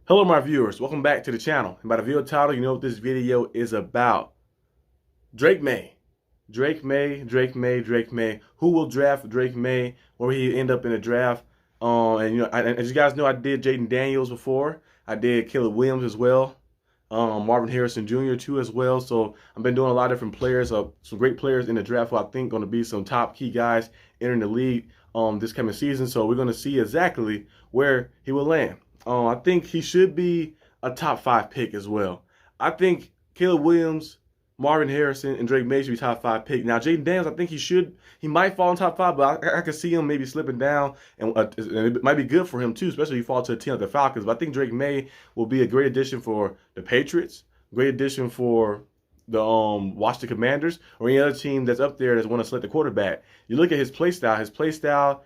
Hello, my viewers. Welcome back to the channel. And by the video title, you know what this video is about. Drake Maye. Drake Maye, Drake Maye, Drake Maye. Who will draft Drake Maye? Where he end up in the draft? And as you guys know, I did Jaden Daniels before. I did Caleb Williams as well. Marvin Harrison Jr. too as well. So I've been doing a lot of different players, some great players in the draft who I think going to be some top key guys entering the league this coming season. So we're going to see exactly where he will land. I think he should be a top 5 pick as well. I think Caleb Williams, Marvin Harrison, and Drake Maye should be top 5 pick. Now, Jaden Daniels, I think he might fall in top 5, but I could see him maybe slipping down, and it might be good for him too, especially if he falls to a team like the Falcons. But I think Drake Maye will be a great addition for the Patriots, great addition for the Washington Commanders, or any other team that's up there that's want to select the quarterback. You look at his play style. His play style,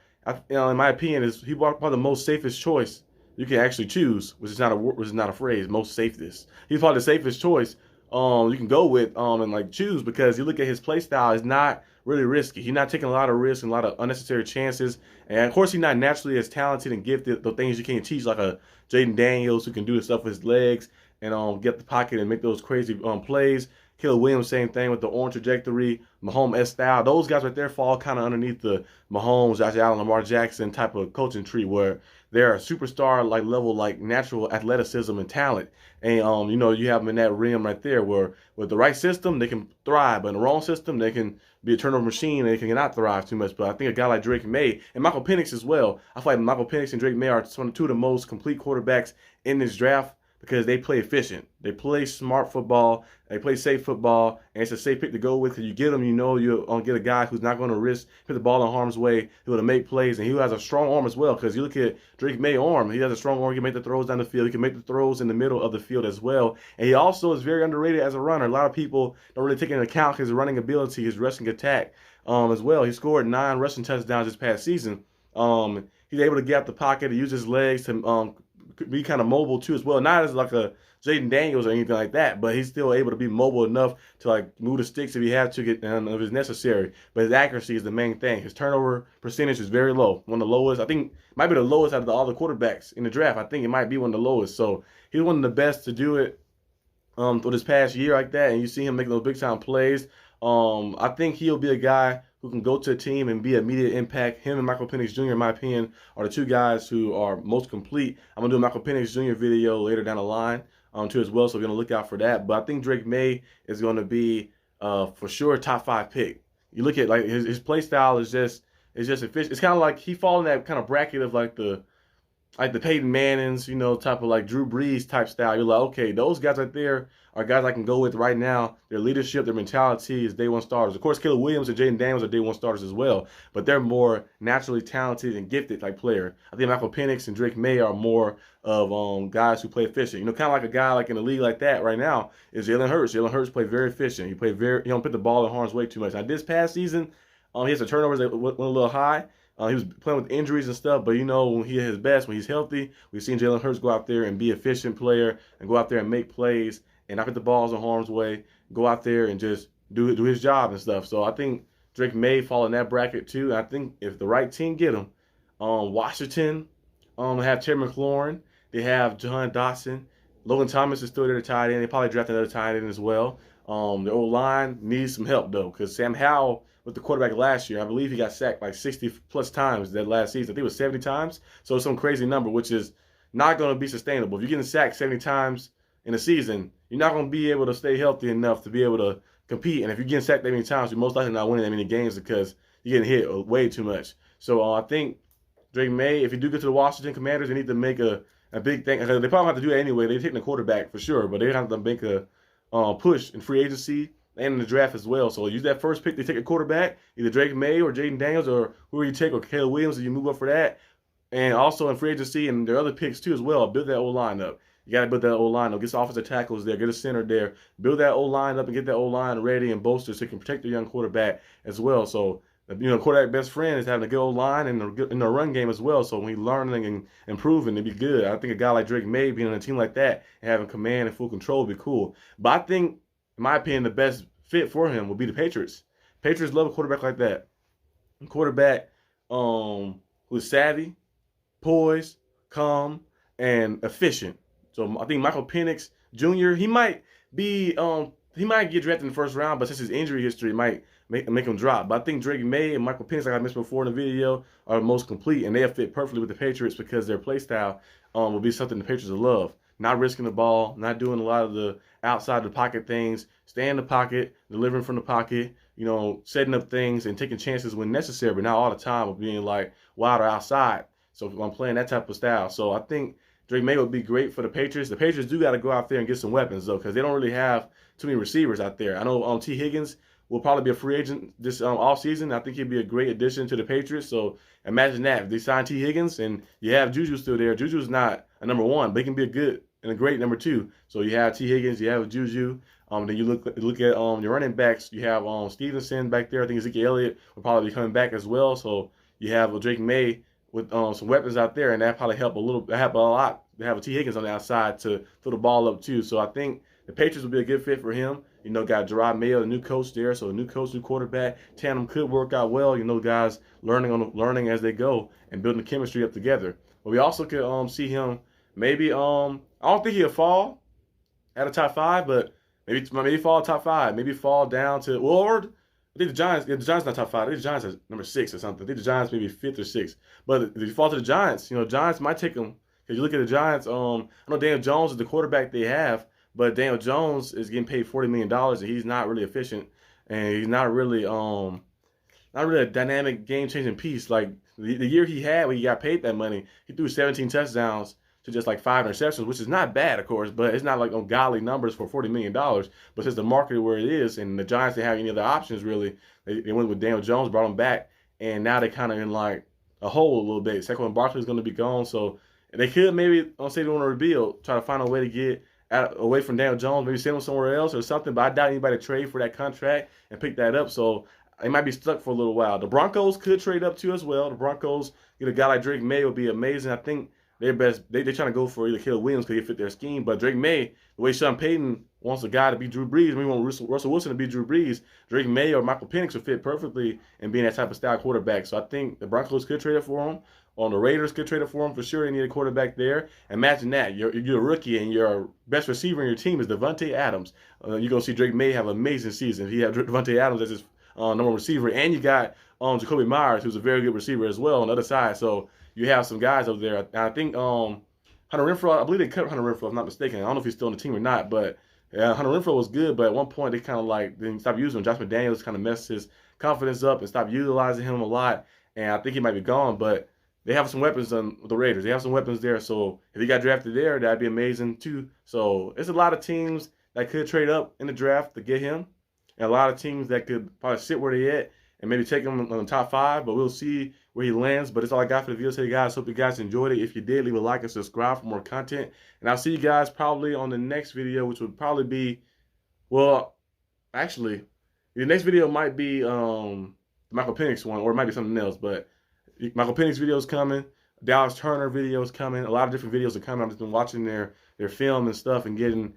in my opinion, is he probably the most safest choice you can actually choose, which is not a phrase. Most safest. He's probably the safest choice you can go with and like choose, because you look at his play style is not really risky. He's not taking a lot of risks and a lot of unnecessary chances. And of course, he's not naturally as talented and gifted, the things you can't teach, like a Jaden Daniels who can do the stuff with his legs and get the pocket and make those crazy plays. Caleb Williams, same thing with the orange trajectory, Mahomes style. Those guys right there fall kind of underneath the Mahomes, Josh Allen, Lamar Jackson type of coaching tree, where they're a superstar like level, like natural athleticism and talent. And you have them in that rim right there, where with the right system they can thrive, but in the wrong system they can be a turnover machine and they cannot thrive too much. But I think a guy like Drake Maye and Michael Penix as well. I feel like Michael Penix and Drake Maye are two of the most complete quarterbacks in this draft, because they play efficient. They play smart football. They play safe football. And it's a safe pick to go with, because you get them, you're going to get a guy who's not going to risk put the ball in harm's way, who's going to make plays, and he has a strong arm as well, because you look at Drake Maye's arm. He has a strong arm. He can make the throws down the field. He can make the throws in the middle of the field as well. And he also is very underrated as a runner. A lot of people don't really take into account his running ability, his rushing attack as well. He scored 9 rushing touchdowns this past season. He's able to get out the pocket, to use his legs to be kind of mobile too as well. Not as like a Jaden Daniels or anything like that, but he's still able to be mobile enough to like move the sticks if he has to, get if it's necessary. But his accuracy is the main thing. His turnover percentage is very low, one of the lowest. I think might be the lowest out of all the quarterbacks in the draft. I think it might be one of the lowest. So he's one of the best to do it for this past year like that, and you see him making those big time plays. I think he'll be a guy who can go to a team and be immediate impact. Him and Michael Penix Jr., in my opinion, are the two guys who are most complete. I'm going to do a Michael Penix Jr. video later down the line too as well, so we're going to look out for that. But I think Drake Maye is going to be for sure a top 5 pick. You look at like his play style is just efficient. It's kind of like he falls in that kind of bracket of like the Peyton Mannings, type of like Drew Brees type style. You're like, okay, those guys right there are guys I can go with right now. Their leadership, their mentality is day one starters. Of course, Caleb Williams and Jaden Daniels are day one starters as well, but they're more naturally talented and gifted type player. I think Michael Penix and Drake Maye are more of guys who play efficient. Kind of like a guy like in the league like that right now is Jalen Hurts. Jalen Hurts plays very efficient. He don't put the ball in harm's way too much. Now this past season, he has the turnovers that went a little high. He was playing with injuries and stuff, but when he's at his best, when he's healthy, we've seen Jalen Hurts go out there and be an efficient player and go out there and make plays and not put the balls in harm's way, go out there and just do his job and stuff. So I think Drake Maye fall in that bracket too. And I think if the right team get him, Washington have Terry McLaurin, they have John Dotson, Logan Thomas is still there to tight end. They probably draft another tight end as well. The O-line needs some help though, because Sam Howell with the quarterback last year, I believe he got sacked like 60 plus times that last season. I think it was 70 times. So it's some crazy number, which is not going to be sustainable. If you're getting sacked 70 times in a season, you're not going to be able to stay healthy enough to be able to compete. And if you're getting sacked that many times, you're most likely not winning that many games, because you're getting hit way too much. So I think Drake Maye, if you do get to the Washington Commanders, they need to make a big thing. They probably have to do it anyway. They're taking the quarterback for sure, but they have to make a push in free agency and in the draft as well. So use that first pick to take a quarterback, either Drake Maye or Jaden Daniels, or who you take, or Caleb Williams, and you move up for that. And also in free agency and their other picks too as well, build that O-line up. You got to build that O-line up. Get some offensive tackles there. Get a center there. Build that O-line up and get that O-line ready and bolstered so you can protect the young quarterback as well. So, quarterback best friend is having a good O-line and in the run game as well. So when he's learning and improving, it'd be good. I think a guy like Drake Maye being on a team like that and having command and full control would be cool. But I think, in my opinion, the best fit for him would be the Patriots. Patriots love a quarterback like that. A quarterback who's savvy, poised, calm, and efficient. So I think Michael Penix Jr. He might get drafted in the first round, but since his injury history might make him drop. But I think Drake Maye and Michael Penix, like I mentioned before in the video, are most complete, and they'll fit perfectly with the Patriots because their play style will be something the Patriots will love. Not risking the ball, not doing a lot of the outside the pocket things, stay in the pocket, delivering from the pocket, setting up things and taking chances when necessary, but not all the time of being like wide or outside. So I'm playing that type of style. So I think Drake Maye would be great for the Patriots. The Patriots do got to go out there and get some weapons, though, because they don't really have too many receivers out there. I know T. Higgins will probably be a free agent this offseason. I think he'd be a great addition to the Patriots. So imagine that. If they sign T. Higgins and you have Juju still there, Juju's not a number one, but he can be a good and a great number two. So you have T. Higgins, you have Juju. Then you look at your running backs. You have Stevenson back there. I think Ezekiel Elliott will probably be coming back as well. So you have Drake Maye with some weapons out there, and that probably help a lot to have a T. Higgins on the outside to throw the ball up too. So I think the Patriots would be a good fit for him. Got Gerard Mayo, the new coach there, so a new coach, new quarterback. Tandem could work out well. Guys learning as they go and building the chemistry up together. But we also could see him maybe. I don't think he'll fall out of top 5, but maybe fall top 5. Maybe fall down to I think the Giants. Yeah, the Giants not top 5. I think the Giants is number 6 or something. I think the Giants maybe 5th or 6th. But if you fall to the Giants, Giants might take them. Because you look at the Giants. I know Daniel Jones is the quarterback they have, but Daniel Jones is getting paid $40 million, and he's not really efficient, and he's not really a dynamic game-changing piece. Like the year he had when he got paid that money, he threw 17 touchdowns to just like 5 interceptions, which is not bad, of course, but it's not like ungodly numbers for $40 million. But since the market where it is, and the Giants didn't have any other options really, they went with Daniel Jones, brought him back, and now they're kind of in like a hole a little bit. Saquon Barkley is going to be gone, so they could maybe, say they want to rebuild, try to find a way to get away from Daniel Jones, maybe send him somewhere else or something, but I doubt anybody trade for that contract and pick that up, so they might be stuck for a little while. The Broncos could trade up too as well. The Broncos, get a guy like Drake Maye would be amazing. I think they're trying to go for either Caleb Williams because he fit their scheme, but Drake Maye, the way Sean Payton wants a guy to be Drew Brees, we want Russell Wilson to be Drew Brees, Drake Maye or Michael Penix would fit perfectly in being that type of style quarterback. So I think the Broncos could trade it for him. The Raiders could trade it for him for sure. They need a quarterback there. Imagine that. You're a rookie and your best receiver in your team is Devontae Adams. You're going to see Drake Maye have an amazing season. If you have Devontae Adams as his number one receiver, and you got Jacoby Myers, who's a very good receiver as well on the other side. So you have some guys over there. I think Hunter Renfrow, I believe they cut Hunter Renfrow, if I'm not mistaken. I don't know if he's still on the team or not, but Hunter Renfrow was good, but at one point they kind of then stopped using him. Josh McDaniels kind of messed his confidence up and stopped utilizing him a lot, and I think he might be gone, but they have some weapons on the Raiders. They have some weapons there, so if he got drafted there, that'd be amazing too. So there's a lot of teams that could trade up in the draft to get him, and a lot of teams that could probably sit where they at and maybe take him on the top 5, but we'll see where he lands. But that's all I got for the video today, guys. Hope you guys enjoyed it. If you did, leave a like and subscribe for more content. And I'll see you guys probably on the next video, which would probably be, well, actually, the next video might be the Michael Penix one, or it might be something else. But Michael Penix video is coming. Dallas Turner video is coming. A lot of different videos are coming. I've just been watching their film and stuff and getting,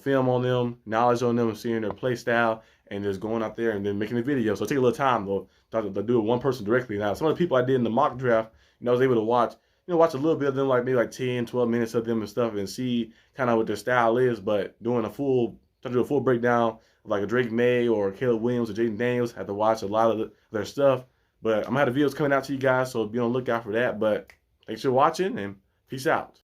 film on them, knowledge on them, and seeing their play style, and just going out there and then making a video. So it take a little time though to do it one person directly. Now, some of the people I did in the mock draft, I was able to watch a little bit of them, like maybe like 10, 12 minutes of them and stuff, and see kind of what their style is. But trying to do a full breakdown of like a Drake Maye or Caleb Williams or Jaden Daniels, I had to watch a lot of their stuff. But I'm gonna have the videos coming out to you guys, so be on the lookout for that. But thanks for watching, and peace out.